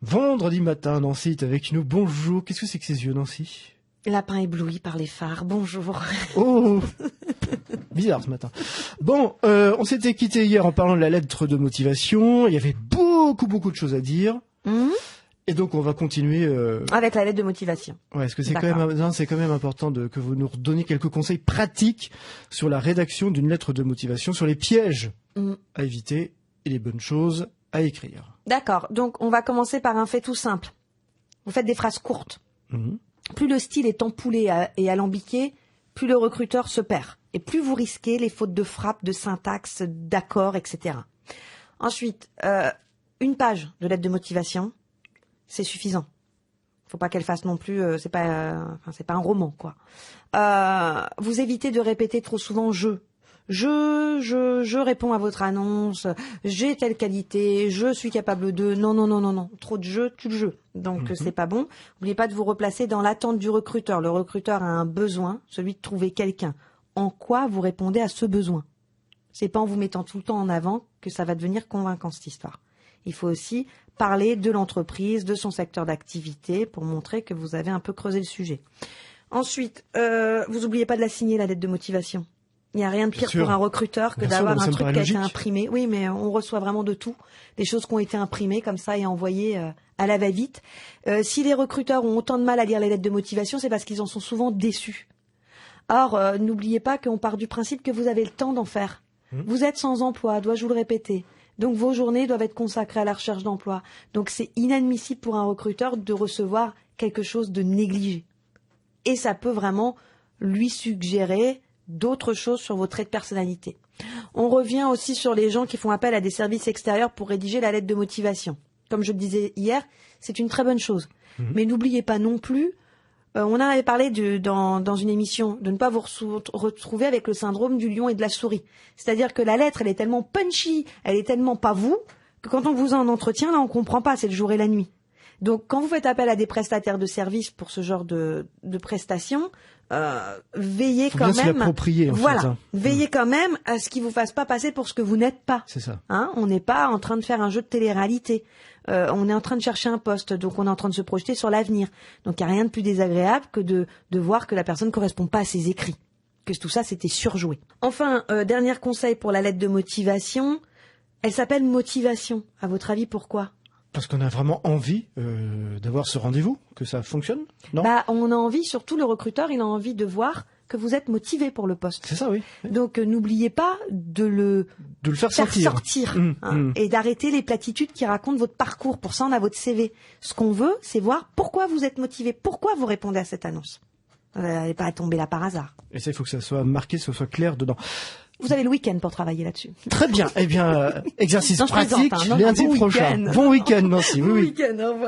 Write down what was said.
Vendredi matin, Nancy est avec nous. Bonjour. Qu'est-ce que c'est que ces yeux, Nancy? Lapin ébloui par les phares. Bonjour. Oh, bizarre ce matin. Bon, on s'était quitté hier en parlant de la lettre de motivation. Il y avait beaucoup de choses à dire. Et donc on va continuer avec la lettre de motivation. Ouais, est-ce que c'est quand même important que vous nous redonniez quelques conseils pratiques sur la rédaction d'une lettre de motivation, sur les pièges à éviter et les bonnes choses à écrire. D'accord. Donc on va commencer par un fait tout simple. Vous faites des phrases courtes. Plus le style est ampoulé et alambiqué, plus le recruteur se perd. Et plus vous risquez les fautes de frappe, de syntaxe, d'accord, etc. Ensuite, une page de lettre de motivation, c'est suffisant. Faut pas qu'elle fasse non plus, c'est pas un roman, quoi. Vous évitez de répéter trop souvent je réponds à votre annonce, j'ai telle qualité, je suis capable de, non. Trop de jeu, tue le jeu. Donc, c'est pas bon. N'oubliez pas de vous replacer dans l'attente du recruteur. Le recruteur a un besoin, celui de trouver quelqu'un. En quoi vous répondez à ce besoin? C'est pas en vous mettant tout le temps en avant que ça va devenir convaincant, cette histoire. Il faut aussi parler de l'entreprise, de son secteur d'activité pour montrer que vous avez un peu creusé le sujet. Ensuite, vous oubliez pas de la signer, la lettre de motivation. Il n'y a rien de pire pour un recruteur que d'avoir un truc qui a été imprimé. Oui, mais on reçoit vraiment de tout. Des choses qui ont été imprimées comme ça et envoyées à la va-vite. Si les recruteurs ont autant de mal à lire les lettres de motivation, c'est parce qu'ils en sont souvent déçus. Or, n'oubliez pas qu'on part du principe que vous avez le temps d'en faire. Vous êtes sans emploi, dois-je vous le répéter. Donc vos journées doivent être consacrées à la recherche d'emploi. Donc c'est inadmissible pour un recruteur de recevoir quelque chose de négligé. Et ça peut vraiment lui suggérer d'autres choses sur vos traits de personnalité. On revient aussi sur les gens qui font appel à des services extérieurs pour rédiger la lettre de motivation. Comme je le disais hier, c'est une très bonne chose. Mais n'oubliez pas non plus, on en avait parlé dans une émission, de ne pas vous retrouver avec le syndrome du lion et de la souris. C'est-à-dire que la lettre, elle est tellement punchy, elle est tellement pas vous, que quand on vous a en entretien, là, on comprend pas, c'est le jour et la nuit. Donc, quand vous faites appel à des prestataires de services pour ce genre de prestations, veillez quand même. Veillez quand même à ce qu'ils vous fassent pas passer pour ce que vous n'êtes pas. C'est ça. On n'est pas en train de faire un jeu de télé-réalité. On est en train de chercher un poste, donc on est en train de se projeter sur l'avenir. Donc il n'y a rien de plus désagréable que de voir que la personne ne correspond pas à ses écrits, que tout ça c'était surjoué. Enfin, dernier conseil pour la lettre de motivation, elle s'appelle motivation. À votre avis, pourquoi? Parce qu'on a vraiment envie d'avoir ce rendez-vous, que ça fonctionne, non? On a envie, surtout le recruteur, il a envie de voir que vous êtes motivé pour le poste. C'est ça, oui. Donc n'oubliez pas de le faire sortir. Et d'arrêter les platitudes qui racontent votre parcours. Pour ça, on a votre CV. Ce qu'on veut, c'est voir pourquoi vous êtes motivé, pourquoi vous répondez à cette annonce. Vous n'allez pas tomber là par hasard. Et ça, il faut que ça soit marqué, que ça soit clair dedans. Vous avez le week-end pour travailler là-dessus. Très bien. Eh bien, exercice pratique lundi prochain. Bon week-end, Nancy. Oui. Bon week-end, au revoir.